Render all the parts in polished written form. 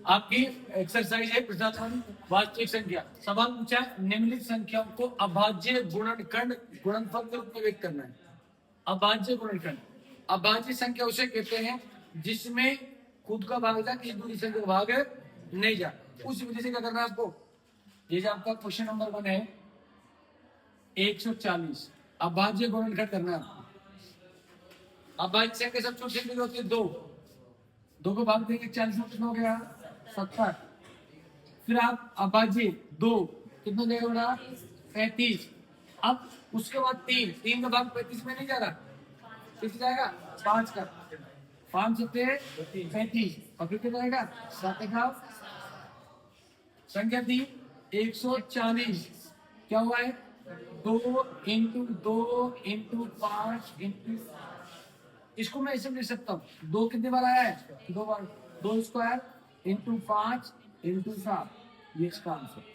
आपकी एक्सरसाइज है प्रश्न वास्तविक संख्या। सवाल पूछा निम्नलिखित संख्याओं को अभाज्य गुणनखंड गुणनफल के रूप में व्यक्त करना है। अभाज्य गुणनखंड, अभाज्य संख्या उसे कहते हैं जिसमें खुद का भाग जा किसी दूसरी संख्या का भाग नहीं जा। उस वजह से क्या करना है आपको, जैसे आपका क्वेश्चन नंबर 1 है 140, अभाज्य गुणनखंड करना है आपको। अभाज्य संख्या सब छोटी होती है 2, 2 को भाग देंगे 40 में कितना हो गया 70। फिर आप अभाज्य 2 कितना देगा बड़ा 35। अब उसके बाद 3 का भाग 35 में नहीं जा रहा, किस जाएगा 5 का, 5 सत्ते 35 और फिर कितना जाएगा 7 का संख्या थी 140। क्या हुआ है 2 इंटू 2 इंटू 5 इंटू, इसको मैं ऐसे लिख सकता हूँ 2 कितने बार आया है 2 बार, 2 स्क्वायर इंटू 5 इंटू 7, ये इसका आंसर।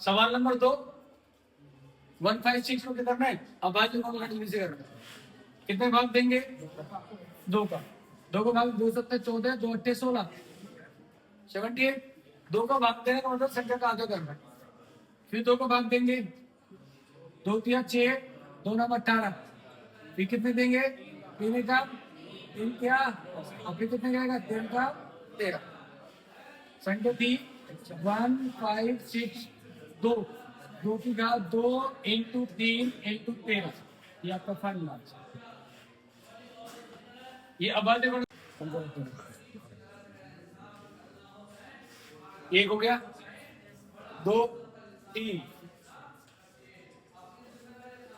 सवाल नंबर 2 156 को क्या करना है, अभाज्य गुणनखंड से करना है। कितने भाग देंगे 2 का, 2 को भाग 2 सत्ते 14, 2 अट्ठे 16 78। 2 का भाग देने का मतलब संख्या का आधा करना है। फिर 2 को भाग देंगे 2 3 6, 2 9 18, फिर कितने देंगे 3 का 3 क्या, और फिर कितने जाएगा 3 का 13। संख्या थी 156 2, 2 की घात 2 इंटू 3 इंटू 13, ये आपका फाइनल आंसर। ये अभाज्य गुणनखंड एक हो गया, 2 3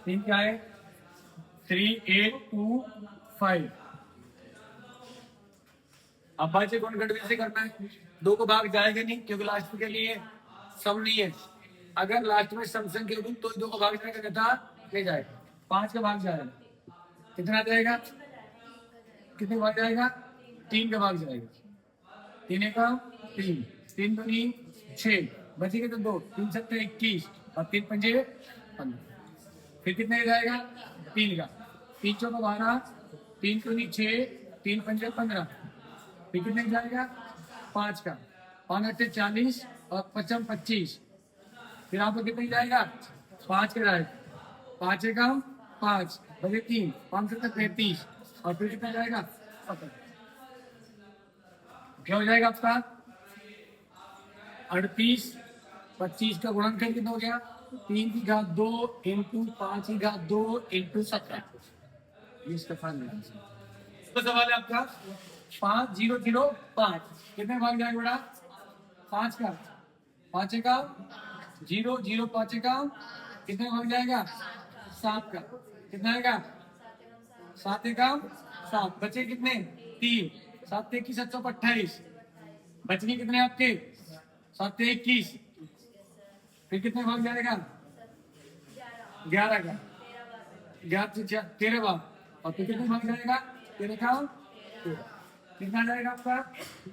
क्या है 3 8 2 5। अभाज्य गुणनखंड कैसे करना है, 2 को भाग जाएगा नहीं क्योंकि लास्ट के लिए सम नहीं है। अगर लास्ट में सम संख्या होगी तो 2 को भाग जाने का गता ले जाएगा, 5 का भाग जाएगा कितना जाएगा, कितने भाग जाएगा 3 का भाग जाएगा, 3 का 3, 3 दूनी 6, बचेगा तो 2, 3 सत्ते 21 और 3 पंजे 15। फिर कितने जाएगा 3 का, 3 चौका 12, 3 दूनी 6, 3 पंजे 15, फिर कितने जाएगा 5 का, 5 अट्ठे 40 और 55 25। फिर आपको कितने जाएगा 5 का जाएगा, 5 का 5 बजे 3, 5 सत्ते 35 और फिर कितना जाएगा 17। क्या हो जाएगा आपका 38, 25 का गुणनखंड कितना हो गया 3 की घात 2 इंटू 5 की घात 2 इंटू 17, ये इसका फाइनल आंसर। तो सवाल है आपका 5005, कितने भाग जाएगा बेटा 5 का, 5 का 0 0 5 का कितने भाग जाएगा 7 का, कितना आएगा 7 का 7, बचे कितने 3, 7 21 728, बचने कितने आपके 7 21, फिर कितने भाग जाएगा 11 का, 11 से 13 भाग और फिर कितने भाग जाएगा 13 का 13, कितना जाएगा आपका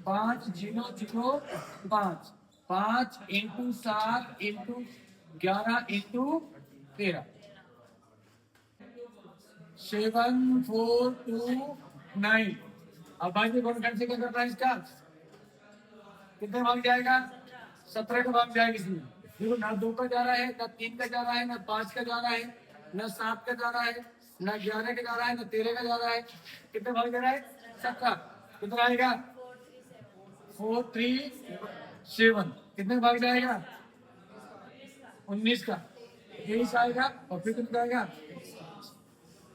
5 0 0 5, 5 इंटू 7 इंटू 11 इंटू 13, 7 4 2 9। अभाज्य गुणनखंड से क्या करना है इसका, कितने भाग जाएगा 17 का भाग जाएगा इसमें। देखो ना 2 का जा रहा है, ना 3 का जा रहा है, ना 5 का जा रहा है, ना 7 का जा रहा है, ना 11 का जा रहा है, ना 13 का जा रहा है, कितने भाग जा रहा है 17। कितना आएगा 4 3 7, कितने भाग जाएगा 19 का 23 आएगा और फिर कितना आएगा,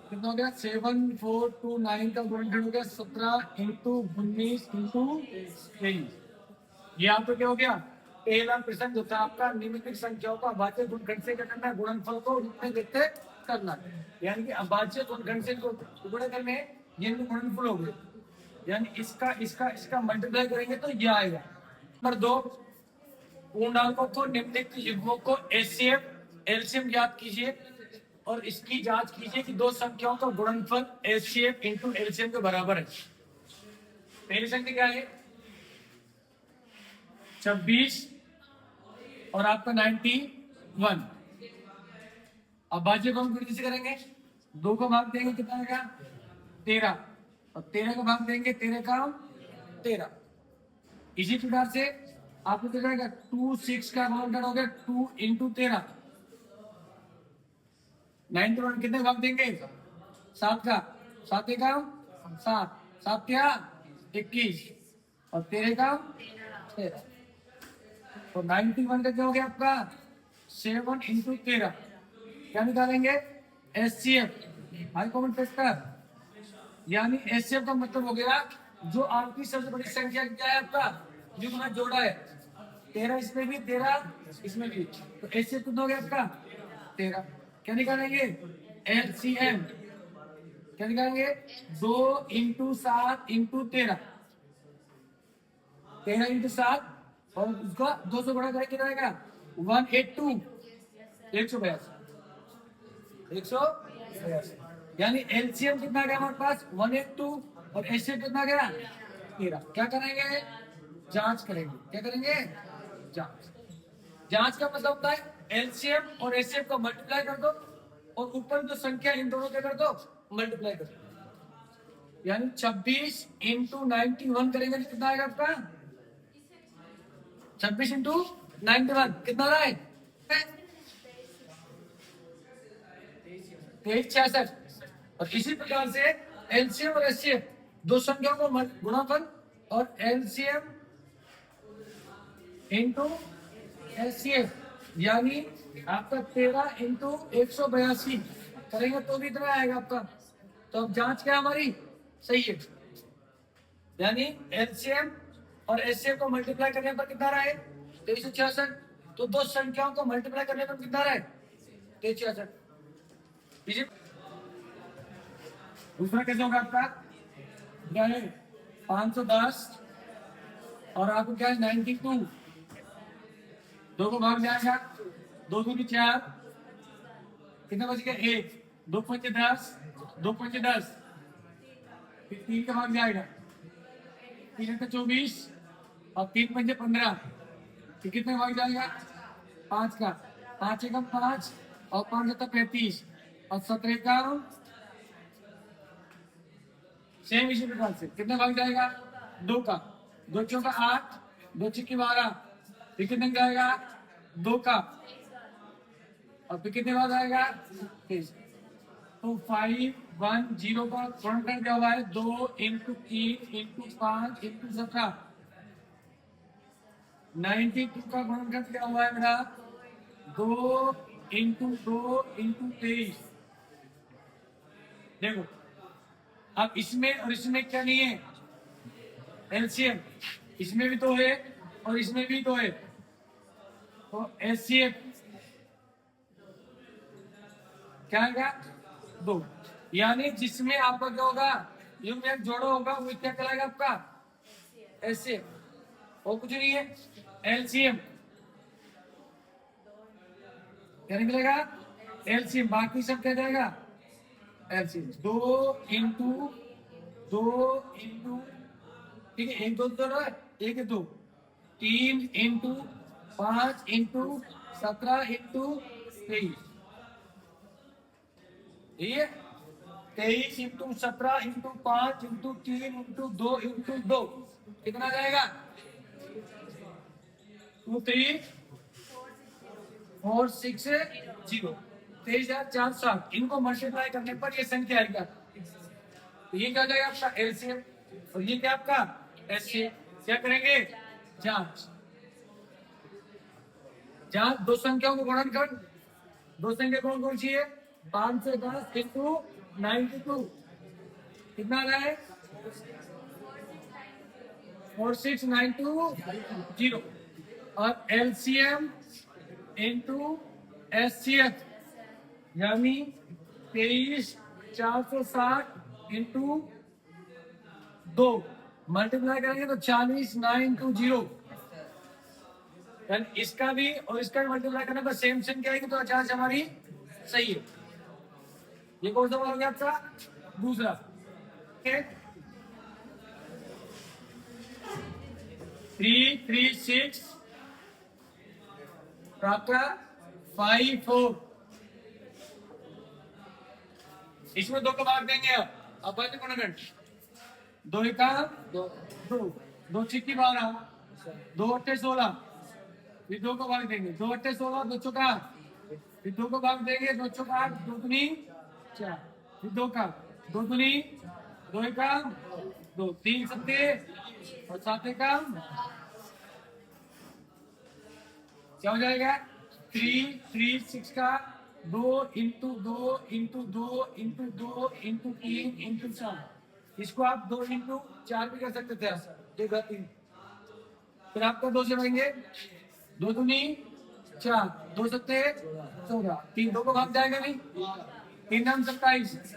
कितना हो गया 7 4 2 9 का गुणनखंड हो गया 17 इंटू 19 इंटू 23। ये आपको क्या हो गया पहला प्रश्न जो था आपका निम्नलिखित संख्याओं का अभाज्य गुणनखंड से क्या करना है, गुणनफल को रूप में व्यक्त करना है। यानी कि अभाज्य गुणनखंड से गुणा करने ये गुणनफल हो गए, यानी इसका इसका इसका मल्टीप्लाई करेंगे तो ये आएगा। नंबर 2 पूर्णांकों को निम्नलिखित युग्मों को एचसीएफ एलसीएम ज्ञात कीजिए और इसकी जांच कीजिए कि 2 संख्याओं का गुणनफल एचसीएफ इंटू एलसीएम के बराबर है। पहली संख्या क्या है 26 और आपका 91। अब भाज्य को हम फिर से करेंगे, 2 को भाग देंगे कितना आएगा 13 और 13 को भाग देंगे 13 का 13। इसी प्रकार से आपको क्या जाएगा 2 6 का गुणनखंड हो गया 2 इंटू 13। 91 कितने भाग देंगे 7 का 7 का 7 7 क्या 21 और 13 का 13। तो 91 का क्या हो गया आपका 7 इंटू 13। क्या निकालेंगे एचसीएफ हाई कॉमन फैक्टर, यानी एचसीएफ का मतलब हो गया जो आपकी सबसे बड़ी संख्या क्या है आपका जो मैंने जोड़ा है 13 इसमें भी 13 इसमें भी, तो एचसीएफ कितना हो गया आपका 13। क्या निकालेंगे एलसीएम, क्या निकालेंगे 2 इंटू 7 इंटू 13, 13 इंटू 7 और उसका 200 बड़ा करके कितना आएगा 182 182, यानी एलसीएम कितना गया हमारे पास 182 और एचसीएफ कितना गया 13। क्या करेंगे जांच करेंगे, क्या करेंगे जांच। जांच का मतलब होता है एलसीएम और एचसीएफ को मल्टीप्लाई कर दो और ऊपर जो संख्या इन दोनों के कर दो मल्टीप्लाई कर दो, यानी 26 इंटू 91 करेंगे तो कितना आएगा आपका 26 इंटू 91 कितना रहा है 2366। और इसी प्रकार से एलसीएम और एचसीएफ दो संख्याओं को गुणाफल और एलसीएम इंटू एचसीएफ यानी आपका 13 इंटू 182 करेंगे तो भी इतना आएगा आपका। तो अब जांच क्या हमारी सही है, यानी एलसीएम और एचसीएफ को मल्टीप्लाई करने पर कितना रहा है 2366। तो दो संख्याओं को मल्टीप्लाई करने पर कितना रहा है 2366। दूसरा कैसे होगा आपका क्या है 510 और आपको क्या है 92, दो को भाग जाएगा 2 दूनी 4 कितना बच गया 1, 2 पंचे 10, 2 पंचे 10, फिर 3 का भाग जाएगा 3 का 24 और 3 पंचे 15, फिर कितने भाग जाएगा 5 का 5 एकम 5 और 5 35 और 17 का सेम इसी प्रकार से कितने भाग जाएगा 2 का 2 चौका 8 2 छक्के 12 फिर कितने जाएगा 2 का और फिर कितने बाद आएगा 23। तो 510 का गुणनखंड क्या हुआ है 2 इंटू 3 इंटू 5 इंटू 17। 92 का गुणनखंड क्या हुआ है मेरा 2 इंटू 2 इंटू 23। देखो अब इसमें और इसमें क्या नहीं है एलसीएम, इसमें भी तो है और इसमें भी तो है, तो एचसीएफ क्या आएगा 2, यानी जिसमें आपका क्या होगा युग्म एक जोड़ो होगा वो क्या कहलाएगा आपका एचसीएफ और कुछ नहीं है एलसीएम। क्या निकलेगा एलसीएम, बाकी सब क्या जाएगा एलसीएम। 2 इंटू 2 इंटू ठीक है 1 2 2 1 2 3 इंटू 5 इंटू 17 इंटू 23, ठीक है 23 into 17 into 5 into 3 into 2 into 2 कितना जाएगा 2 3 4 6 0 23,460। इनको मल्टीप्लाई करने पर ये संख्या आएगा, तो ये क्या जाएगा आपका एलसीएम और ये क्या आपका एचसीएफ। क्या करेंगे जांच। जांच दो संख्याओं को गुणनखंड, दो संख्या कौन कौन सी है 510 इंटू 92 कितना आ रहा है 46920 और एलसीएम इंटू एचसीएफ यानी 23,460 इंटू 2 मल्टीप्लाई करेंगे तो 40,920। इसका भी और इसका भी मल्टीप्लाई करने पर सेम संख्या आएगी, तो जांच हमारी सही है। ये कौन सा हो गया आपका दूसरा, ठीक है 336 आपका 54, इसमें 2 को भाग देंगे अब अभाज्य गुणनखंड, दो एका दो, दो छिक्की 12, दो अट्ठे 16, फिर दो को भाग देंगे, दो अट्ठे 16, दो चौका, फिर दो को भाग देंगे, दो चौका 8, दो दूनी 4, फिर दो का, दो दूनी, दो एका दो, तीन सत्ते और सात एका क्या हो जाएगा? 3 3 6 का 2 into 2 into 2 into 2 into 3 into 4, इसको आप 2 इंटू 4 भी कर सकते थे, दो का 3, फिर आपको 2 से भागेंगे, दो दूनी 4, दो सत्ते 14, तीन दो को भाग जाएगा नहीं, 3 नाम 27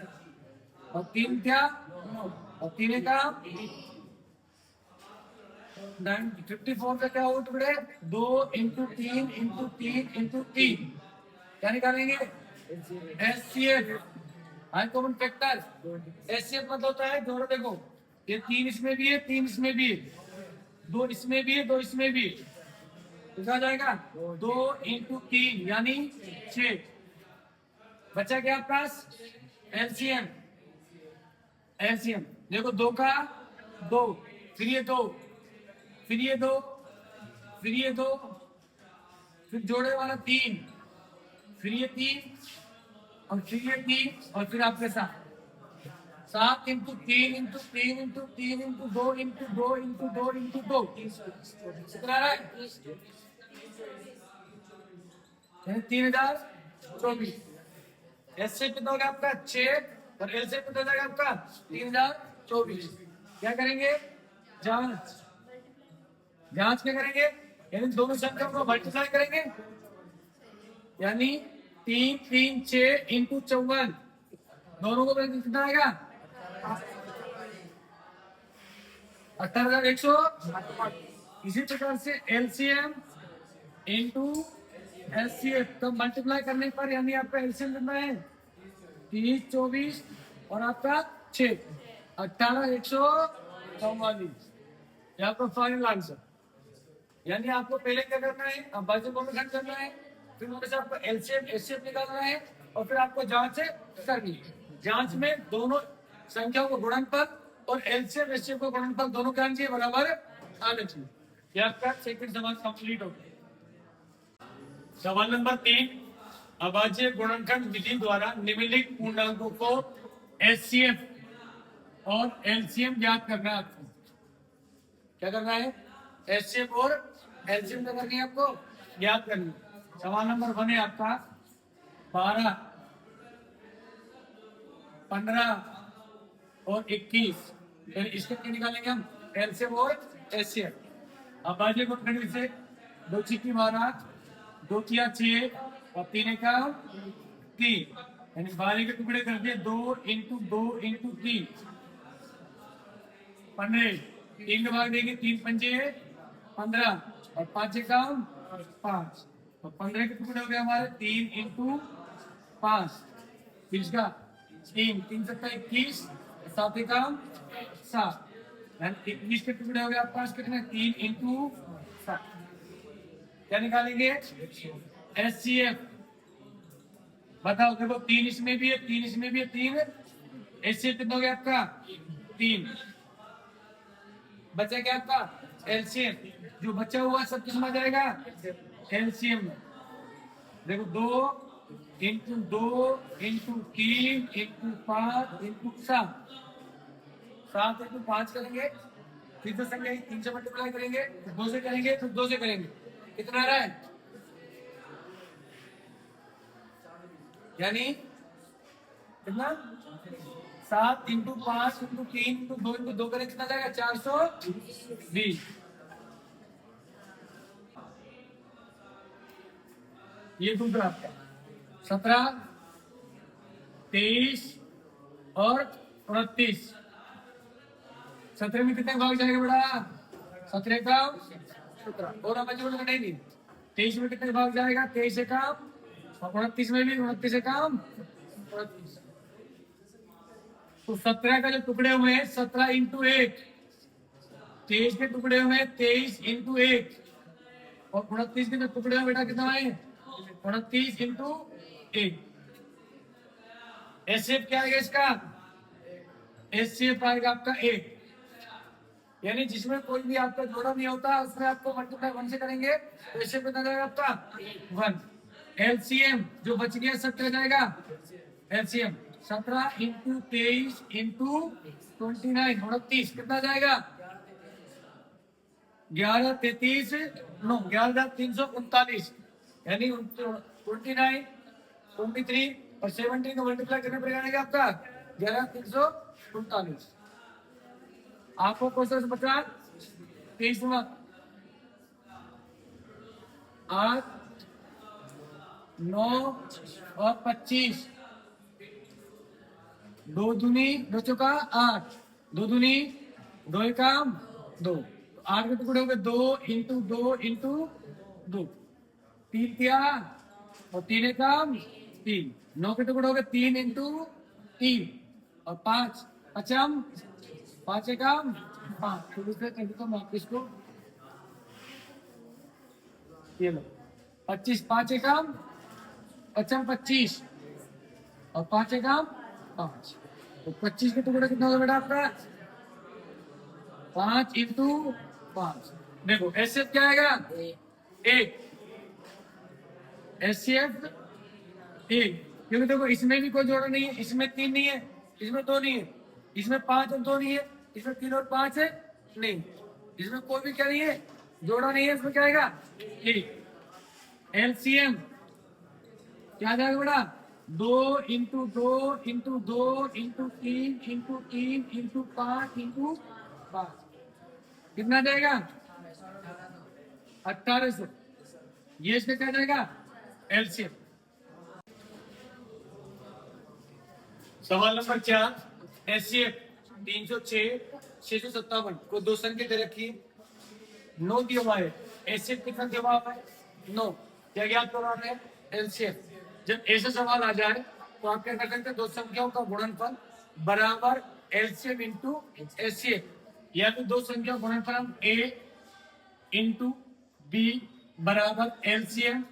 और 3 क्या 9 और 3 का 54 का क्या हो टुकड़े? 2 इंटू 3 इंटू 3 इंटू 3, क्या निकालेंगे? HCF, high common factor. HCF मतलब होता है, दोनों देखो, ये 3 इसमें भी है, 3 इसमें भी है, 2 इसमें भी है, 2 इसमें भी है, तो क्या जाएगा? 2 इंटू 3 यानी 6, बचा क्या आपके पास? एलसीएम। एलसीएम देखो, 2 का 2, फिर ये 2, फिर ये 2, फिर ये 2, फिर जोड़े वाला 3, फिर ये 3 और फिर ये 3 और फिर आपके साथ 7 into 3 into 3 into 3 into 2 into 2 into 2 into 2, कितना रहा है? 3024। एस से कितना हो गया आपका? 6 और एल से कितना हो जाएगा आपका? 3024। क्या करेंगे? जांच। जांच क्या करेंगे? यानी दोनों संख्याओं को मल्टीप्लाई करेंगे, यानी 3 3 6 इंटू 54, दोनों को कितना आएगा? 18,100। इसी प्रकार से एलसीएम इंटू एचसीएफ तो मल्टीप्लाई करने पर यानी आपका एलसीएम कितना है? 30 24 और आपका 6, 18,144, ये आपका फाइनल आंसर। यानी आपको पहले क्या करना है? अभाज्य गुणनखंड करना है, फिर उनमें से आपको एलसीएम एचसीएफ निकालना है और फिर आपको जांच करनी है। जांच में दोनों संख्याओं को गुणनफल और एलसीएम एचसीएफ को गुणनफल दोनों क्या आना चाहिए? बराबर आना चाहिए। ये आपका सेकंड सवाल कंप्लीट हो गया। सवाल नंबर 3, अभाज्य गुणनखंड विधि द्वारा निम्नलिखित पूर्णांकों को एचसीएफ और एलसीएम ज्ञात करना है। आपको क्या करना है? एचसीएफ और एलसीएम क्या करनी है? आपको ज्ञात करनी है। सवाल नंबर 1 है आपका 12, 15 और 21, इसके क्या निकालेंगे हम? एलसीएम और एचसीएफ। अभाज्य गुणनखंड से 2 छिक्की 12, 2 तिया 6 और 3 का 3, यानी 12 के टुकड़े कर दिए, 2 इंटू 2 इंटू 3, 15, 3 के भाग देंगे, 3 पंजे 15 और 5 का 5, तो 15 के टुकड़े हो गए हमारे 3 इंटू 5, फिर इसका 3 3 सत्ता 21, 7 का 7, यानी 21 के टुकड़े हो गए आपके पास कितने? 3 इंटू 7। क्या निकालेंगे? एचसीएफ। बताओ, देखो 3 इसमें भी है, 3 इसमें भी है, 3, एचसीएफ कितना हो गया आपका? 3। बचा क्या आपका? एलसीएम। जो बचा हुआ सब किस में जाएगा? एलसीएम में। देखो 2 into 2 into 3 into 5 into 7, 7 into 5 करेंगे, फिर से संख्या 3 से मल्टीप्लाई करेंगे, 2 से करेंगे, फिर 2 से करेंगे, कितना आ रहा है? यानी कितना? 7 इंटू 5 इंटू 3 इंटू 2 इंटू 2 करें, कितना जाएगा? 420। ये दूसरा आपका 17, 23 और 29। 17 में कितने भाग जाएगा बेटा? 17 का 17 और अभाज्य गुणनखंड नहीं। 23 में कितने भाग जाएगा? 23 का, और 29 में भी 29 का 29। तो 17 का जो टुकड़े हुए हैं 17 इंटू 1, 23 के टुकड़े हुए 23 इंटू 1 और 29 के जो टुकड़े हुए बेटा कितना है? 29 इंटू 1। एचसीएफ क्या आएगा इसका? HCF आएगा आपका 8, यानी जिसमें कोई भी आपका जोड़ा नहीं होता उसमें आपको मल्टीप्लाई 1 से करेंगे तो HCF कितना जाएगा आपका 1। LCM जो बच गया 17 जाएगा। LCM 17 इंटू 23 इंटू 29 29 कितना जाएगा 11 33 नो 11,339, यानी 29 23 और 17 को मल्टीप्लाई करने पर आएगा आपका 11,339। आपको क्वेश्चन बचा 23वां 8 9 और 25, 2 दूनी 2 चौका 8, 2 दूनी 2 एकम 2, 8 के टुकड़े हो गए 2 इंटू 2 इंटू 2, 3 किया और 3 एकम 3, 9 के टुकड़े हो गए 3 इंटू 3 और 5 पचम 5 एकम 5, तो दूसरे तो वापिस को ये लो 25 5 एकम पचम 25 और 5 एकम 5, तो 25 के टुकड़े कितना होगा बेटा आपका 5 इंटू 5। देखो एचसीएफ क्या आएगा 1, एचसीएफ 1, क्योंकि देखो इसमें भी कोई जोड़ा नहीं है, इसमें 3 नहीं है, इसमें 2 नहीं है, इसमें 5 और 2 नहीं है, इसमें 3 और 5 है नहीं, इसमें कोई भी क्या नहीं है जोड़ा नहीं है, इसमें क्या आएगा 1। एलसीएम क्या जाएगा बेटा 2 into 2 into 2 into 3 into 3 into 5 into 5 कितना जाएगा 1800, ये इसमें क्या जाएगा एलसीएम। सवाल नंबर 4, एचसीएफ 306 657 को दो संख्या दे रखी है, 9 दिया हुआ है, एचसीएफ कितना दिया हुआ है 9, क्या ज्ञात करवाना है एलसीएम। जब ऐसा सवाल आ जाए तो आप क्या कर सकते हैं दो संख्याओं का गुणनफल बराबर एलसीएम इंटू एचसीएफ, या फिर दो संख्या गुणनफल हम ए इंटू बी बराबर एलसीएम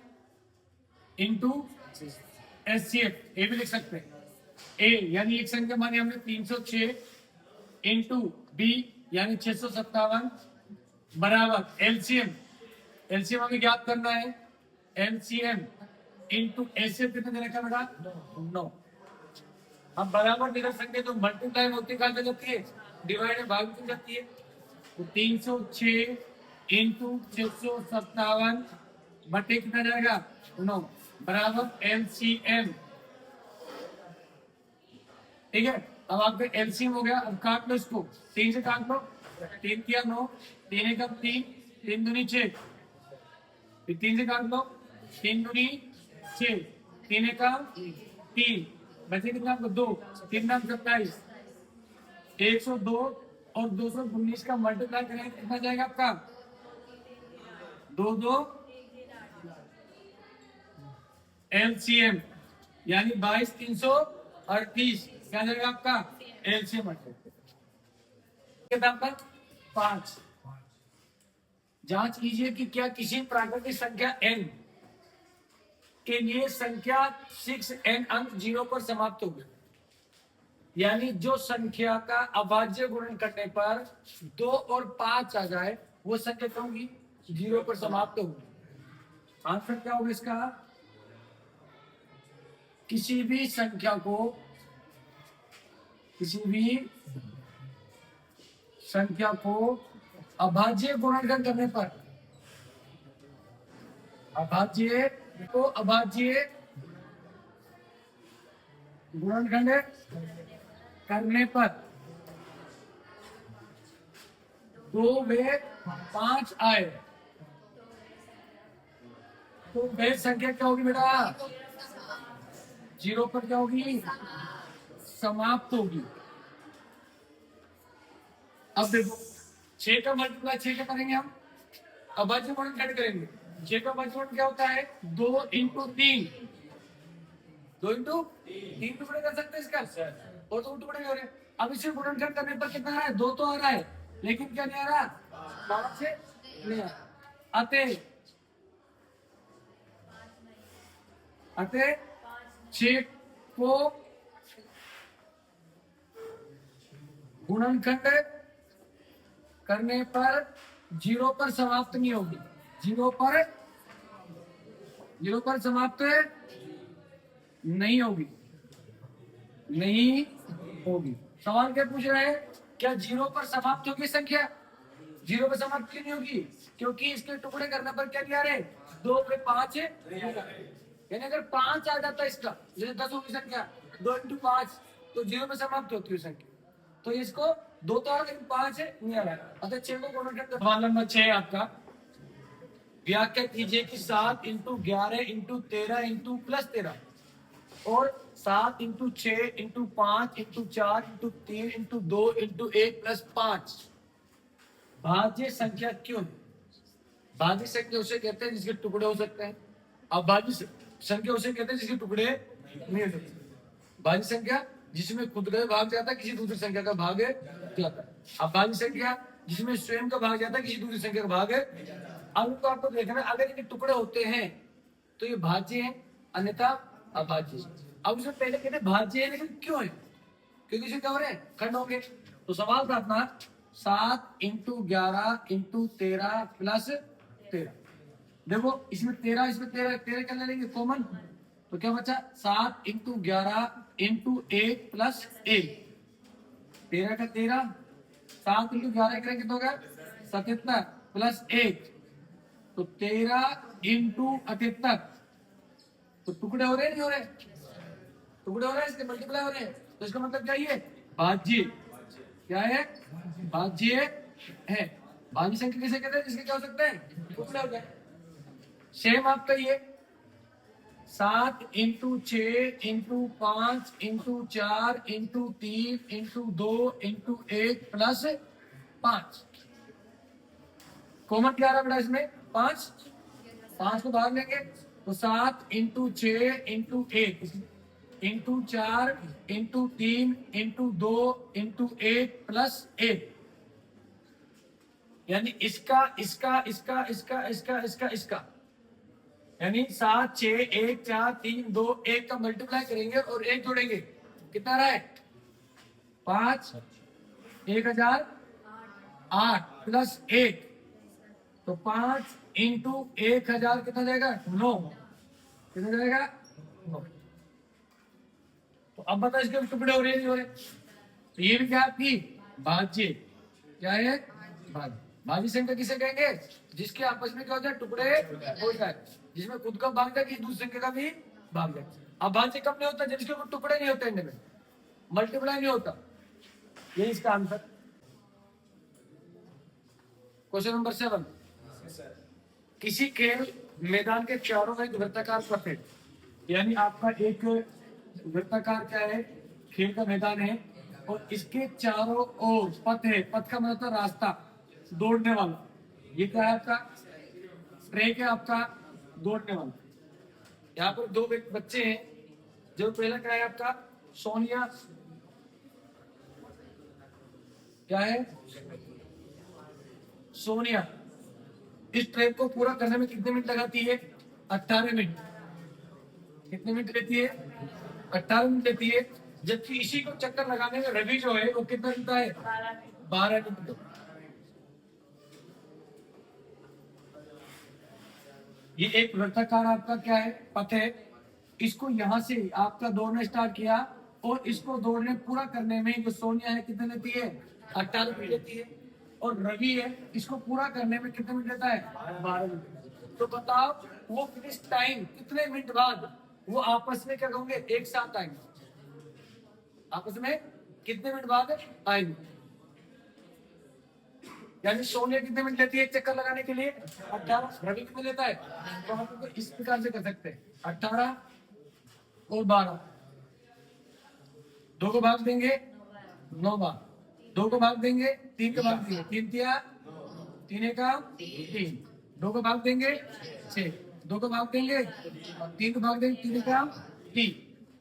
इंटू एचसीएफ, ये भी लिख सकते हैं। ए यानी एक संख्या मानी हमने 306 इंटू बी यानी 657 बराबर एलसीएम, एलसीएम हमें ज्ञात करना है एलसीएम इंटू एचसीएफ कितना दे रखा बेटा 9। अब बराबर निकल सकते तो मल्टीप्लाई होती कहां जाती है डिवाइड में भाग में जाती है, तो 306 इंटू 657 बटे कितना जाएगा 9 बराबर एलसीएम। ठीक है, अब आपका एलसीएम हो गया, अब काट लो इसको, 3 से काट लो, 3 किया 9, 3 एकम 3, 3 दूनी 6, फिर 3 से काट लो, 3 दूनी 6, 3 एकम 3, बचे कितना आपको 2, 3 नाम 27, 102 और 219 का मल्टीप्लाई करेंगे कितना जाएगा आपका 2 2 एलसीएम यानी 22,338 क्या जाएगा आपका एलसीएम कितना 5। जांच कीजिए कि क्या किसी प्राकृतिक संख्या n के लिए संख्या 6n अंक 0 पर समाप्त हो गए, यानी जो संख्या का अभाज्य गुणन करने पर 2 और 5 आ जाए वो संख्या क्या होगी 0 पर समाप्त होगी। आंसर क्या होगा इसका, किसी भी संख्या को अभाज्य गुणनखंड करने पर अभाज्य गुणनखंड करने पर 2 में 5 आए तो वह संख्या क्या होगी बेटा 0 पर क्या होगी समाप्त होगी। अब देखो 6 का मल्टीप्लाई 6 का करेंगे हम, अभाज्य गुणनखंड करेंगे, 6 का अभाज्य गुणन क्या होता है 2 इंटू 3, 2 इंटू 3 टुकड़े कर सकते हैं इसका और 2 टुकड़े हो रहे। अब इसे गुणनखंड करने पर कितना आ रहा है 2 तो आ रहा है, लेकिन क्या नहीं आ रहा 5 से नहीं आ रहा। अतः 6 को गुणनखंड करने पर जीरो पर समाप्त नहीं होगी, जीरो पर समाप्त नहीं होगी, नहीं होगी। सवाल क्या पूछ रहे हैं, क्या जीरो पर समाप्त होगी संख्या? जीरो पर समाप्त क्यों नहीं होगी? क्योंकि इसके टुकड़े करने पर क्या दिया रहे, 2 पे 5 है, यानी अगर 5 आ जाता इसका, जैसे 10 होगी संख्या, 2 इंटू 5 तो जीरो पे समाप्त होती है संख्या। तो इसको 2 तो आ रहा लेकिन 5 है नहीं आ रहा है, अतः 6 को गुणनखंड कर। सवाल नंबर 6 आपका, व्याख्या कीजिए कि 7 इंटू 11 इंटू 13 इंटू प्लस 13 और 7 into 6 into 5 into 4 into 3 into 2 into 1 plus 5 भाज्य संख्या क्यों? भाज्य संख्या उसे कहते हैं जिसके टुकड़े हो सकते हैं। अब भाज्य संख्या उसे कहते हैं जिसके टुकड़े नहीं हो सकते। भाज्य संख्या जिसमें खुद का भाग जाता है, किसी दूसरी संख्या का भाग जाता है। अब भाज्य संख्या जिसमें स्वयं का भाग जाता है, किसी दूसरी संख्या का भाग। अब तो आपको देखना, अगर इनके टुकड़े होते हैं तो ये भाज्य है, अन्यथा अभाज्य। अब उसमें पहले कहते भाज्य है, लेकिन क्यों है? क्योंकि इसे क्या हो रहे हैं, खंड होंगे। तो सवाल था अपना 7 इंटू 11 इंटू 13 प्लस 13। देखो इसमें 13 इसमें 13 क्या ले लेंगे कॉमन, तो क्या बचा 7 इंटू 11 इंटू 1 प्लस 1, 13 का 13, 7 इंटू 11 करें कितना होगा 77 प्लस 1, तो 13 इंटू 78। तो टुकड़े हो रहे नहीं हो रहे, टुकड़े हो रहे हैं, इसके मल्टीप्लाई हो रहे हैं, तो इसका मतलब क्या है, भाज्य। क्या है, भाज्य है। भाज्य संख्या किसे कहते हैं, जिसके क्या हो सकते हैं, टुकड़े हो जाए। सेम आपका ये 7 into 6 into 5 into 4 into 3 into 2 into 1 plus 5। Common क्या आ रहा बेटा इसमें, 5, 5 को बाहर लेंगे तो 7 into 6 into 1 into 4 into 3 into 2 into 1 plus 1, यानी इसका इसका इसका इसका इसका इसका इसका, यानी 7 6 1 4 3 2 1 का मल्टीप्लाई करेंगे और 1 जोड़ेंगे, कितना रहा है 5, 1008 प्लस 1, तो 5 इंटू 1000 कितना जाएगा 9, कितना जाएगा 9। तो अब बताओ इसके टुकड़े हो रहे नहीं हो रहे, तो ये भी क्या आपकी भाज्य। क्या है, भाज्य। भाज्य संख्या किसे कहेंगे, जिसके आपस में क्या हो जाए, टुकड़े हो जाए, जिसमें खुद का भाग जाए, किसी दूसरी संख्या का भी भाग जाए। अब भाज्य कब नहीं होता, जिसके ऊपर टुकड़े नहीं होते, इनमें मल्टीप्लाई नहीं होता। ये इसका आंसर। क्वेश्चन नंबर 7, किसी खेल मैदान के चारों एक वृत्ताकार पथ है, यानी आपका एक वृत्ताकार क्या है, खेल का मैदान है और इसके चारों ओर पथ है, पथ का मतलब रास्ता, दौड़ने वाला। ये क्या है आपका, ट्रैक है आपका दौड़ने वाला। यहाँ पर 2 बच्चे हैं, जो पहला क्या है आपका सोनिया, क्या है सोनिया, इस ट्रैक को पूरा करने में कितने मिनट लगाती है, 18 मिनट। कितने मिनट लेती है, 18 मिनट लेती है। जबकि इसी को चक्कर लगाने में रवि जो है वो कितना मिलता है, 12 मिनट। ये एक वृत्ताकार आपका क्या है, पथ है। इसको यहां से आपका दौड़ना स्टार्ट किया और इसको दौड़ने पूरा करने में जो सोनिया है कितने लेती है, 18 मिनट लेती है। और रवि है, इसको पूरा करने में कितने मिनट लेता है, 12 मिनट। तो बताओ वो फिनिश टाइम कितने मिनट बाद वो आपस में क्या कहोगे, एक साथ आएंगे, आपस में कितने मिनट बाद आएंगे। यानी सोनिया कितने मिनट लेती है एक चक्कर लगाने के लिए, 18। रवि कितने लेता है, तो हम तो इस प्रकार से कर सकते हैं 18 और 12, 2 को भाग देंगे 9 बार, 2 को भाग देंगे 3 को भाग देंगे 3 तिया 3 का 3, 2 को भाग देंगे 6, 2 को भाग देंगे 3 को भाग देंगे 3 का 3,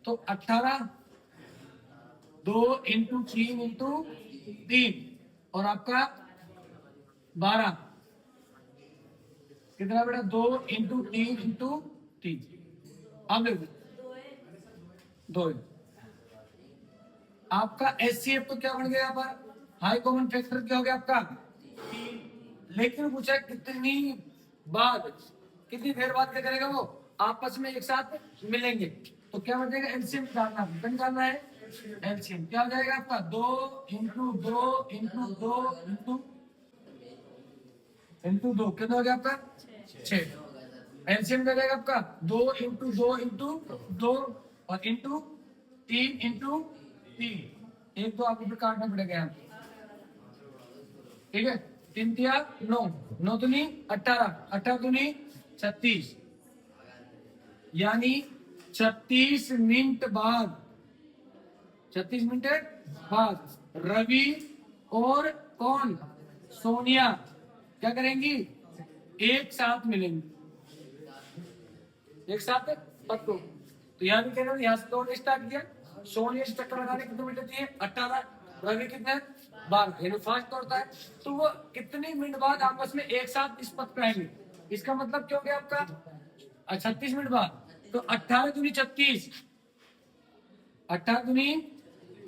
तो 18 2 इंटू 3 इंटू 3 और आपका 12 कितना बेटा, 2 इंटू 3 इंटू 3। अब देखो 2 आपका एचसीएफ तो क्या बन गया यहाँ पर हाई कॉमन फैक्टर क्या हो गया आपका 3। लेकिन पूछा कितनी बाद, कितनी देर बाद क्या करेगा वो, आपस में एक साथ मिलेंगे। तो क्या बचेगा, एलसीएम निकालना है। एलसीएम क्या हो जाएगा आपका 2 इंटू 2 इंटू 2 इंटू 2 कितना हो गया आपका 6। एलसीएम क्या जाएगा आपका 2 इंटू 2 इंटू 2 और इंटू 3 इंटू 3। एक तो आपको फिर काटना पड़ेगा यहाँ, ठीक है। 3 तिया 9, 9 दूनी 18, 18 दूनी 36, यानी 36 मिनट बाद, 36 मिनट बाद रवि और कौन, सोनिया क्या करेंगी, एक साथ मिलेंगे, एक साथ पत्तो। तो यहाँ भी कह रहे हो, यहाँ से दौड़ स्टार्ट किया, सोनिया से चक्कर लगाने कितने मिनट चाहिए 18, रवि कितने 12, यानी फास्ट दौड़ता है। तो वो कितने मिनट बाद आपस में एक साथ इस पथ पे आएंगे। इसका मतलब क्या हो गया आपका 36 मिनट बाद। तो 18 दूनी 36, 18 दूनी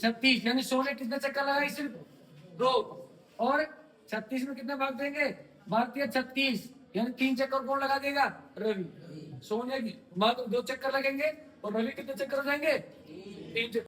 36, यानी सोने कितने चक्कर लगाए, सिर्फ 2, और 36 में कितने भाग देंगे, भारतीय 36, यानी 3 चक्कर कौन लगा देगा, रवि। सोने की बाद 2 चक्कर लगेंगे और रवि कितने चक्कर हो जाएंगे, 3 चक्कर।